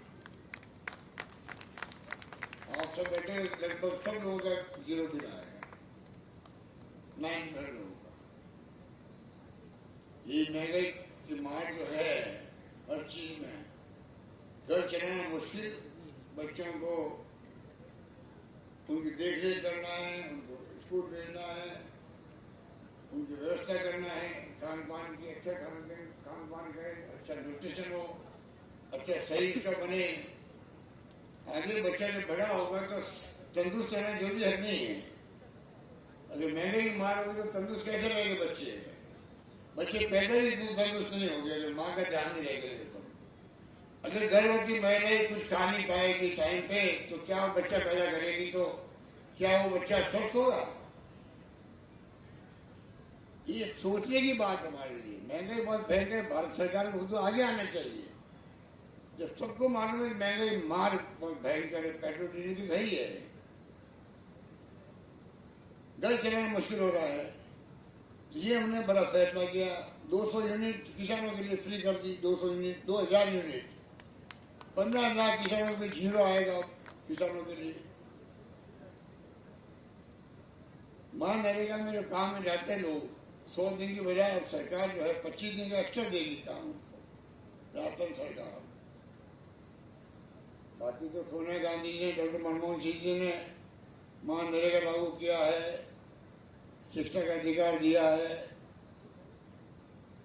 आप सब बैठे लगभग सब लोगों का जीरो बिल आएगा, 900 लोगों का। ये महंगाई की मार जो है हर चीज में, घर चलाना मुश्किल, बच्चों को उनकी देखरेख करना है, उनको स्कूल भेजना है, उनकी व्यवस्था करना है, खान पान की अच्छा खान पान करे, अच्छा न्यूट्रिशन हो, अच्छा शरीर का बने। आगे बच्चा जब बड़ा होगा तो तंदुरुस्त रहना जरूरी है नहीं है। अगर महंगाई मार होगी तो तंदुरुस्त कैसे रहेंगे बच्चे? बच्चे पैदा ही तंदुरुस्त नहीं होंगे अगर माँ का ध्यान नहीं रहेगा। तो अगर गर्भवती महिलाएं कुछ खा नहीं पाएगी टाइम पे, तो क्या वो बच्चा पैदा करेगी? तो क्या वो बच्चा स्वस्थ होगा? ये सोचने की बात हमारे लिए। महंगाई बहुत भयंकर, भारत सरकार को तो आगे आना चाहिए। जब सबको मालूम है महंगाई मार बहुत भयंकर है, पेट्रोल डीजल की सही है, घर चलाना मुश्किल हो रहा है, तो ये हमने बड़ा फैसला किया। 200 यूनिट किसानों के लिए फ्री कर दी, 200 यूनिट, 2000 यूनिट, 15 लाख किसानों में जीरो आएगा किसानों के लिए। महानरेगा में जो काम में जाते हैं लोग, 100 दिन की बजाय सरकार जो है 25 दिन का एक्स्ट्रा देगी काम उनको, राजस्थान सरकार। बाकी तो सोनिया गांधी जी ने, डॉक्टर मनमोहन सिंह जी ने महानरेगा लागू किया है, शिक्षा का अधिकार दिया है,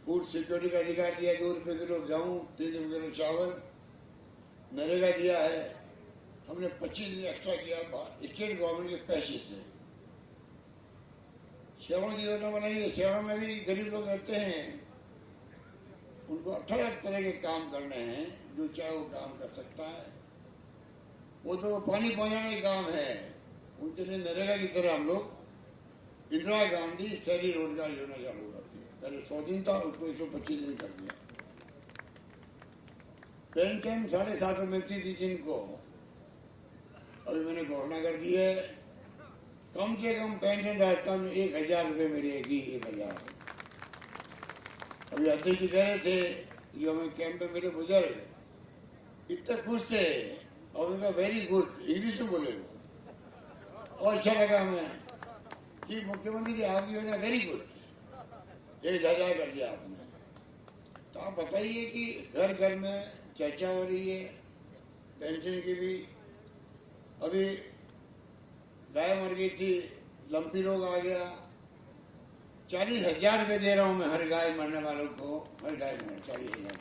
फूड सिक्योरिटी का अधिकार दिया, 2 रुपये किलो गेहूँ, 3 रुपये किलो चावल, नरेगा दिया है। हमने 25 दिन एक्स्ट्रा किया स्टेट गवर्नमेंट के पैसे से। शहरों की योजना बनाई है, शहरों में भी गरीब लोग रहते हैं, उनको 18 तरह के काम करने हैं, जो चाहे वो काम कर सकता है। वो तो पानी पहुंचाने का काम है, उनके लिए नरेगा की तरह हम लोग इंदिरा गांधी शहरी रोजगार योजना चालू करती है। पहले 100 दिन था, उसको 125 दिन कर दिया। पेंशन 750 मिलती थी जिनको, अभी मैंने घोषणा कर दी है कम से कम पेंशन राजस्थान में 1000 रुपये मिलेगी। 1000। अभी अध्यक्ष जी कह रहे थे जो हमें कैंप में मिले बुजुर्ग इतने खुश थे और उनका वेरी गुड इंग्लिश में बोले वो, और अच्छा लगा हमें कि मुख्यमंत्री जी आपकी योजना वेरी गुड, 1000 कर दिया आपने। तो आप बताइए कि घर घर में चर्चा हो रही है पेंशन की भी। अभी गाय मर गई थी, लंपी रोग आ गया, 40,000 रुपये दे रहा हूं मैं हर गाय मरने वालों को, हर गाय मरने 40,000।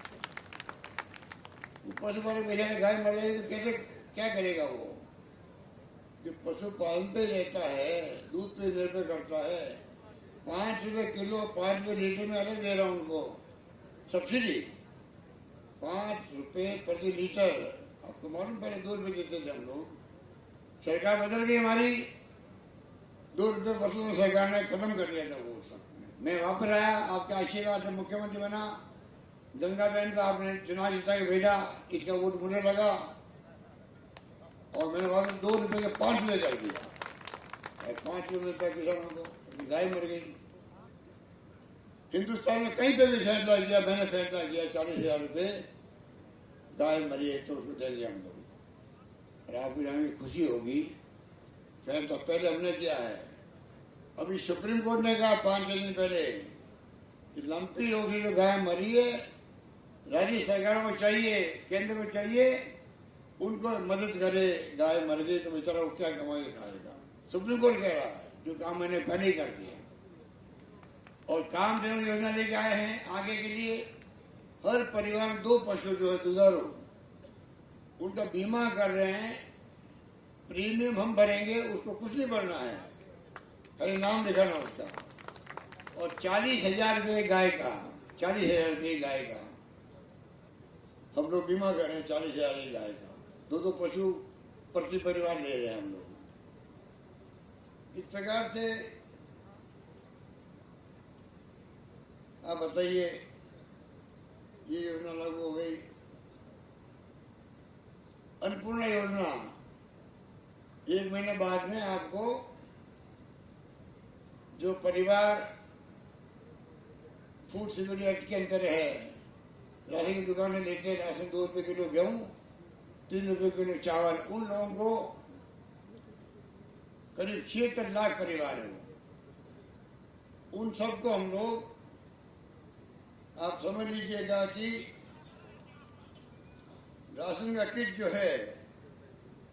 पशुपालक बेचारे गाय मर जाएगी तो कैसे क्या करेगा वो? जो पशुपालन पे रहता है, दूध पे निर्भर करता है, 5 रुपये किलो 5 रुपये लीटर में अलग दे रहा हूं उनको सब्सिडी, 5 रुपये प्रति लीटर। आपको मालूम पहले 2 रुपये देते थे हम लोग, सरकार बदल गई हमारी, 2 रुपये वर्षों में सरकार ने खत्म कर दिया था वो सब। मैं वापस आया, आपके आशीर्वाद से मुख्यमंत्री बना, गंगा बहन का आपने चुनाव जीता के भेजा, इसका वोट मुझे लगा और मैंने वापस 2 रुपये के 5 रुपये कर दिया और 5 रुपये मिलता है किसानों को। गाय मर गई। हिंदुस्तान में कहीं पे भी फैसला किया, मैंने फैसला किया 40,000 रुपये गाय मरी है तो उसको देंगे हम लोग, और आपकी जान की खुशी होगी। फैसला पहले हमने किया है। अभी सुप्रीम कोर्ट ने कहा 5-6 दिन पहले कि लंपी रोग से जो गाय मरी है, राज्य सरकारों को चाहिए, केंद्र को चाहिए उनको मदद करे। गाय मर गई तो बेचारा वो क्या कमा के खाएगा? सुप्रीम कोर्ट कह रहा है, जो काम मैंने पहले ही कर दिया। और काम देने योजना लेके आए हैं आगे के लिए, हर परिवार में 2 पशु जो है दुधारू, उनका बीमा कर रहे हैं। प्रीमियम हम भरेंगे, उसको कुछ नहीं भरना है, खाली नाम दिखाना उसका। और 40,000 रुपये गाय का, 40,000 रुपये गाय का हम लोग बीमा कर रहे हैं, 40,000 गाय का। 2 पशु प्रति परिवार ले रहे हैं हम लोग। इस प्रकार से आप बताइए, ये योजना लागू हो गई। अन्नपूर्णा योजना 1 महीने बाद में आपको जो परिवार फूड सिक्योरिटी एक्ट के अंदर है, राशन की दुकानें लेते हैं राशन 2 रुपये किलो गेहूं, 3 रुपये किलो चावल, उन लोगों को करीब 76 लाख परिवार है वो, उन सबको हम लोग, आप समझ लीजिएगा कि राशन का किट जो है,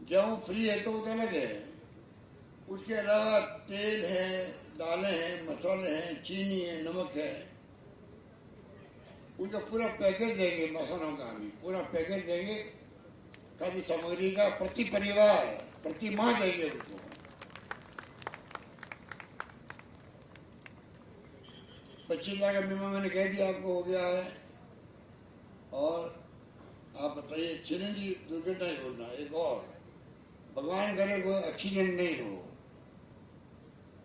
गेहूं फ्री है तो वो अलग है, उसके अलावा तेल है, दालें हैं, मसाले हैं, चीनी है, नमक है, उनका पूरा पैकेट देंगे। मसालों का भी पूरा पैकेट देंगे, खाद्य सामग्री का प्रति परिवार प्रति माह देंगे उनको। 25 लाख का बीमा मैंने कह दिया आपको हो गया है। और आप बताइए चिरंजीवी दुर्घटना योजना, एक और, भगवान करे कोई एक्सीडेंट नहीं हो,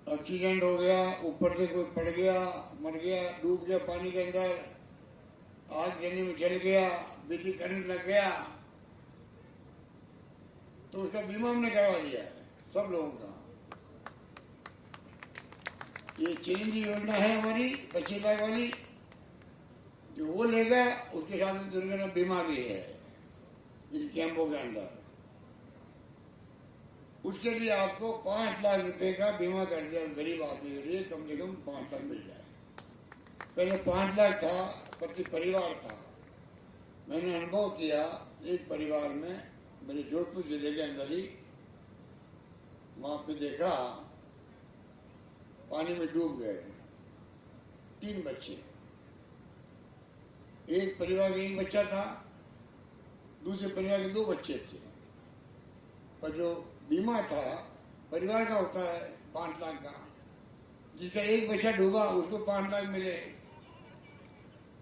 एक्सीडेंट हो गया, ऊपर से कोई पड़ गया, मर गया, डूब गया पानी के अंदर, आग जलने में जल गया, बिजली करंट लग गया, तो उसका बीमा हमने करवा दिया है सब लोगों का। ये चिरंजीवी योजना है हमारी 25 लाख वाली, जो वो लेगा उसके साथ में दुर्घटना बीमा भी है इन कैंपों के अंदर। उसके लिए आपको 5 लाख रुपए का बीमा कर दिया गरीब आदमी के लिए, कम से कम 5 लाख मिल जाए। पहले 5 लाख था, प्रति परिवार था। मैंने अनुभव किया एक परिवार में, मेरे जोधपुर जिले के अंदर ही, वहां पे देखा पानी में डूब गए 3 बच्चे। एक परिवार में 1 बच्चा था, दूसरे परिवार के 2 बच्चे थे। पर जो बीमा था परिवार का होता है 5 लाख का, जिसका 1 बच्चा डूबा उसको 5 लाख मिले,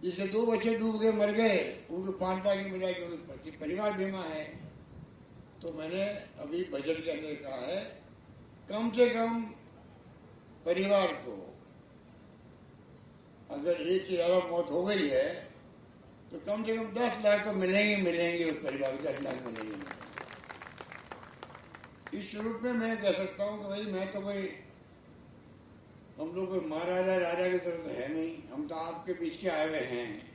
जिसके 2 बच्चे डूब गए मर गए उनको 5 लाख ही मिला, क्योंकि परिवार बीमा है। तो मैंने अभी बजट के अंदर कहा है कम से कम परिवार को, अगर एक से ज्यादा मौत हो गई है तो कम से कम 10 लाख तो मिलेंगे उस परिवार को, 10 लाख मिलेंगे। इस रूप में मैं कह सकता हूँ कि भाई मैं तो कोई, हम लोग कोई महाराजा राजा की तरह तो है नहीं, हम तो आपके बीच के आए हुए हैं।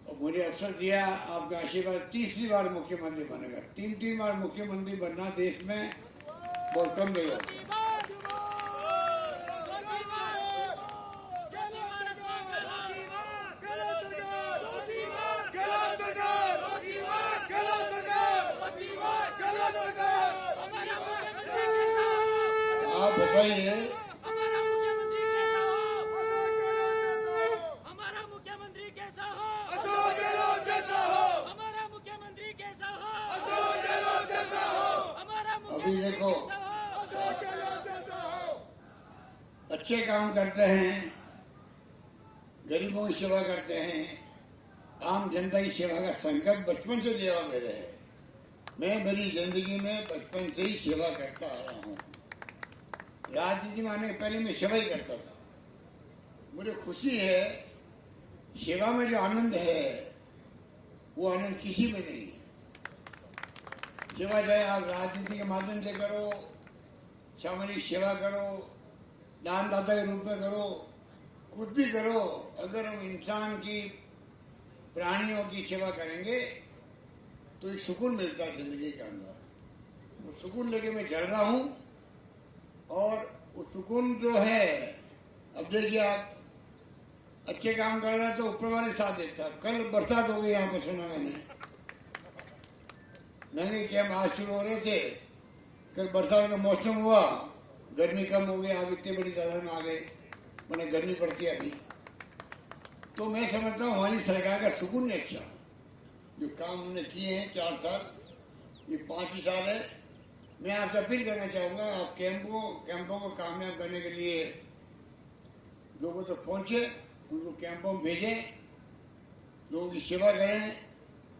और मुझे अवसर दिया आपका आशीर्वाद, तीसरी बार मुख्यमंत्री बनेगा। 3 बार मुख्यमंत्री बनना देश में बहुत कम जगह होता है। आप बताइए, हमारा मुख्यमंत्री कैसा हो? हमारा मुख्यमंत्री कैसा हो? अशोक गहलोत जैसा हो। हमारा मुख्यमंत्री कैसा हो? अशोक गहलोत जैसा हो। हमारा अभी देखो, अशोक गहलोत जैसा हो। अच्छे काम करते हैं, गरीबों की सेवा करते हैं, आम जनता की सेवा का संकल्प बचपन से लिया मेरे है। मैं मेरी जिंदगी में बचपन से ही सेवा करता आ रहा हूँ। राजनीति में आने के पहले मैं सेवा ही करता था। मुझे खुशी है, सेवा में जो आनंद है वो आनंद किसी में नहीं है। सेवा चाहे आप राजनीति के माध्यम से करो, सामाजिक सेवा करो, दानदाता के रूप में करो, कुछ भी करो, अगर हम इंसान की, प्राणियों की सेवा करेंगे तो एक सुकून मिलता है जिंदगी के अंदर। वो सुकून लेके मैं चल रहा हूँ और वो सुकून जो है, अब देखिए आप अच्छे काम कर रहे हैं तो ऊपर वाले साथ देता है। कल बरसात हो गई यहाँ पर, सुना मैंने, महंगे कैंप आज शुरू हो रहे थे, कल बरसात का मौसम हुआ, गर्मी कम हो गई, आप इतनी बड़ी तादाद में आ गए, मैंने गर्मी पड़ती है अभी। तो मैं समझता हूँ हमारी सरकार का सुकून नहीं अच्छा। जो काम हमने किए हैं 4 साल, ये 5 ही साल है। मैं आपसे अपील करना चाहूँगा, आप कैंपों को कामयाब करने के लिए लोगों तक पहुँचे, उनको कैंपों में भेजें, लोगों की सेवा करें,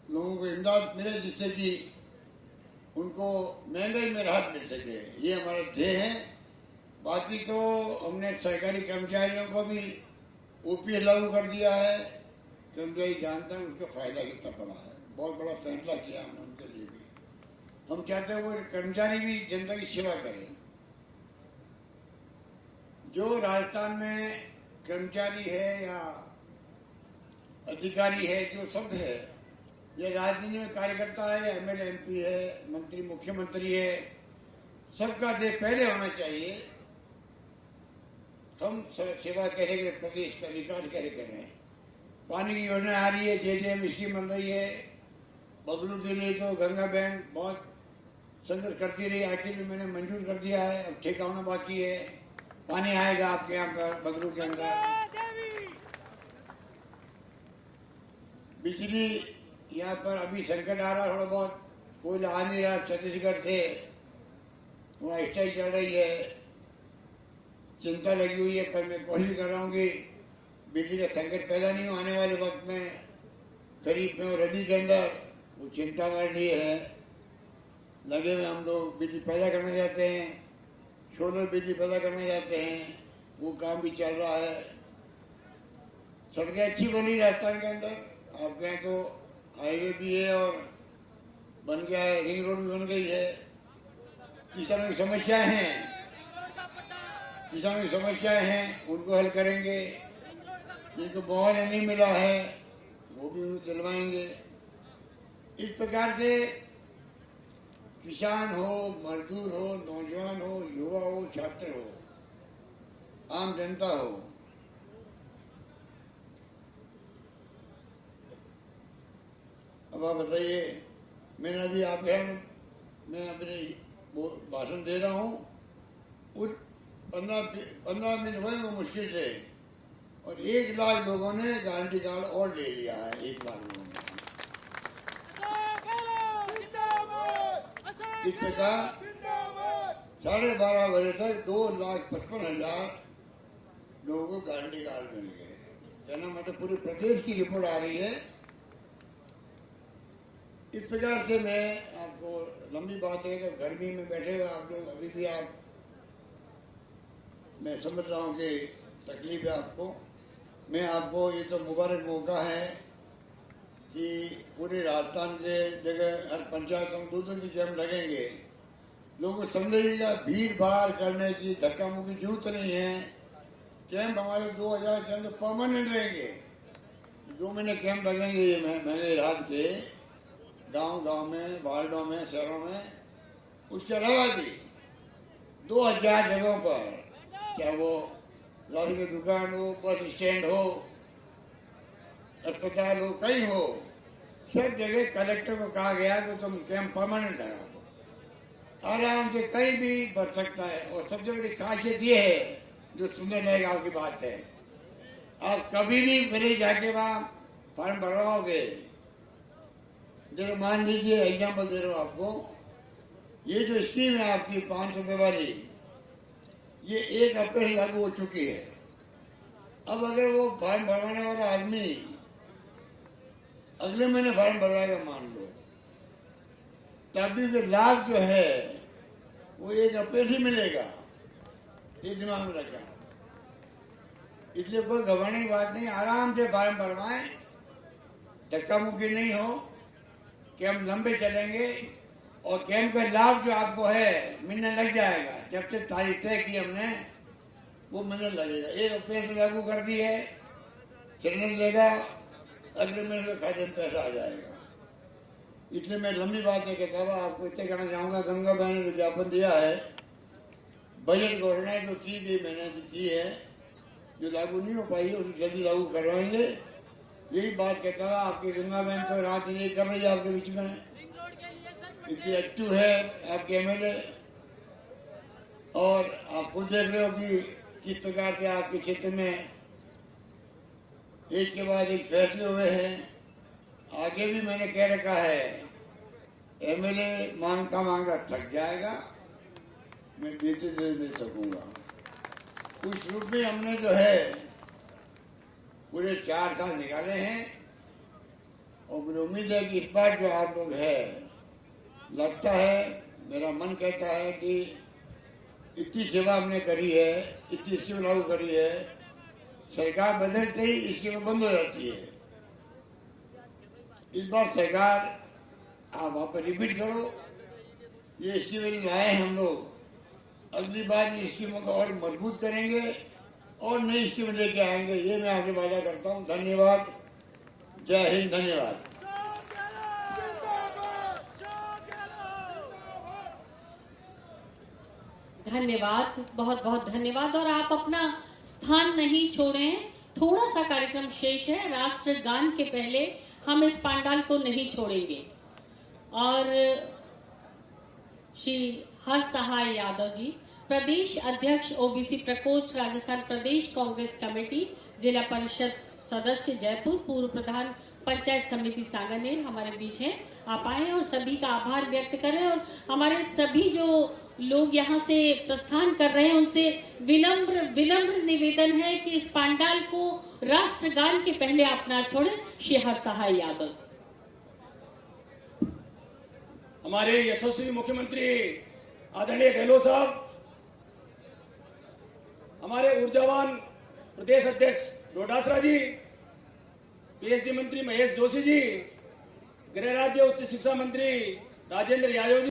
लोगों को इमदाद मिले जिससे कि उनको महंगाई में राहत मिल सके। ये हमारा ध्येय है। बाकी तो हमने सरकारी कर्मचारियों को भी ओपीएस लागू कर दिया है। कर्मचारी जानते हैं उसका फायदा कितना बड़ा है, बहुत बड़ा फैसला किया हमने उनके लिए भी। हम चाहते हैं वो कर्मचारी भी जनता की सेवा करें। जो राजस्थान में कर्मचारी है या अधिकारी है, जो सब है, ये राजनीति में कार्यकर्ता है, एमएलए एमपी है, मंत्री मुख्यमंत्री है, सबका देश पहले होना चाहिए। हम सेवा कैसे करें, प्रदेश का विकास कैसे करें। पानी की योजना आ रही है, जेजेएम स्कीम बन रही है। बगलू के लिए तो गंगा बहन बहुत संघर्ष करती रही, आखिर में मैंने मंजूर कर दिया है, अब ठेका होना बाकी है। पानी आएगा आपके यहाँ पर बगलू के अंदर। बिजली यहाँ पर अभी संकट आ रहा है थोड़ा बहुत, कोई आ नहीं रहा छत्तीसगढ़ से, वहाँ स्ट्राइक चल रही है, चिंता लगी हुई है। पर मैं कोशिश कर रहा हूँ कि बिजली का संकट पैदा नहीं हो आने वाले वक्त में, खरीफ में और रबी के अंदर। वो चिंता हमारे लिए है। लगे हुए हम लोग बिजली पैदा करना चाहते हैं, सोलर बिजली पैदा करना चाहते हैं, वो काम भी चल रहा है। सड़कें अच्छी बनी राजस्थान के अंदर, आपके यहाँ तो हाईवे भी है और बन गया है, रिंग रोड भी बन गई है। किसानों की समस्याएं हैं, उनको हल करेंगे। जिनको मुआवजा नहीं मिला है वो भी उनको दिलवाएंगे। इस प्रकार से किसान हो, मजदूर हो, नौजवान हो, युवा हो, छात्र हो, आम जनता हो, अब आप बताइए। मैंने अभी मैं अपने भाषण दे रहा हूँ, उस 15 मिनट हुए वो मुश्किल से, और 1 लाख लोगों ने गारंटी कार्ड और ले लिया है। 1 लाख लोगों ने। इस प्रकार 12:30 बजे तक 2,55,000 लोगों को गारंटी कार्ड मिल गए। कहना मतलब पूरे प्रदेश की रिपोर्ट आ रही है। इस प्रकार से मैं आपको, लंबी बात है कि गर्मी में बैठे हुए आप लोग, अभी भी आप, मैं समझ रहा हूँ कि तकलीफ है आपको। मैं आपको, ये तो मुबारक मौका है कि पूरे राजस्थान के जगह हर पंचायत में 2-2 कैंप लगेंगे। लोगों को समझिएगा, भीड़ भाड़ करने की धक्का मुक्की जरूरत नहीं है। कैंप हमारे 2000 कैंप परमानेंट रहेंगे, 2 महीने कैंप लगेंगे ये महीने रात के, गांव में, वार्डों में, शहरों में। उसके अलावा भी 2000 जगहों पर, क्या वो राशन की दुकान हो, बस स्टैंड हो, अस्पताल हो, कहीं हो, सब जगह कलेक्टर को कहा गया कि तुम कैंप परमानेंट लगा दो, आराम से कहीं भी बढ़ सकता है। और सबसे बड़ी खासियत ये है, जो सुनने लायक आपकी बात है, आप कभी भी मेरे जाके वहाँ फॉर्म भरवाओगे, जैसे मान लीजिए एग्जाम्पल दे रहा हूँ आपको, ये जो स्कीम है आपकी 500 रुपये वाली, ये 1 अप्रैल से लागू हो चुकी है। अब अगर वो फॉर्म भरवाने वाला आदमी अगले महीने फॉर्म भरवाएगा मान लो, तब भी जो लाभ जो है वो 1 अप्रैल से मिलेगा, ये दिमाग में रखा। इसलिए कोई घबराने की बात नहीं, आराम से फॉर्म भरवाएं, धक्का मुक्की नहीं हो, कैंप लंबे चलेंगे और कैंप का लाभ जो आपको है मिलने लग जाएगा। जब से तारीख तय की हमने, वो मिलने लगेगा। 1 अप्रैल से लागू कर दी है, चलने लगेगा, अगले महीने में खाते में पैसा आ जाएगा। इसलिए मैं लंबी बात नहीं कहता हुआ आपको इतना कहना चाहूँगा, गंगा बहन ने विज्ञापन दिया है, बजट घोषणाएं जो की गई मैंने की है, जो लागू नहीं हो पाई उसे जल्दी लागू करवाएंगे। यही बात कहता हुआ, आपकी गंगा बहन तो रात नहीं कर रही है आपके बीच में, इतनी एक्टिव है आपके MLA, और आप खुद देख रहे हो कि किस प्रकार के आपके क्षेत्र में एक के बाद एक फैसले हुए हैं। आगे भी मैंने कह रखा है, MLA मांगता थक जाएगा, मैं देते दे नहीं सकूंगा। उस रूप में हमने जो है पूरे 4 साल निकाले हैं, और मुझे उम्मीद है कि इस बार जो आप लोग है, लगता है, मेरा मन कहता है कि इतनी सेवा हमने करी है, इतनी स्कीम लागू करी है, सरकार बदलते ही स्कीमें बंद हो जाती है। इस बार सरकार आप वहाँ पर रिपीट करो, ये स्कीमें लाए हम लोग, अगली बार इन स्कीमों को और मजबूत करेंगे और नई स्कीमें लेके आएंगे, ये मैं आपसे वादा करता हूँ। धन्यवाद, जय हिंद, धन्यवाद। धन्यवाद, बहुत बहुत धन्यवाद। और आप अपना स्थान नहीं छोड़ें, थोड़ा सा कार्यक्रम शेष है, राष्ट्रगान के पहले हम इस पंडाल को नहीं छोड़ेंगे। और श्री हर सहाय यादव जी, प्रदेश अध्यक्ष OBC प्रकोष्ठ राजस्थान प्रदेश कांग्रेस कमेटी, जिला परिषद सदस्य जयपुर, पूर्व प्रधान पंचायत समिति सांगानेर, हमारे बीच हैं। आप आए और सभी का आभार व्यक्त करें, और हमारे सभी जो लोग यहाँ से प्रस्थान कर रहे हैं उनसे विनम्र निवेदन है कि इस पंडाल को राष्ट्रगान के पहले आप ना छोड़ें। श्री हर सहाय यादव। हमारे यशस्वी मुख्यमंत्री आदरणीय गहलोत साहब, हमारे ऊर्जावान प्रदेश अध्यक्ष डोडासरा जी, PhD मंत्री महेश जोशी जी, गृह राज्य उच्च शिक्षा मंत्री राजेंद्र यादव जी,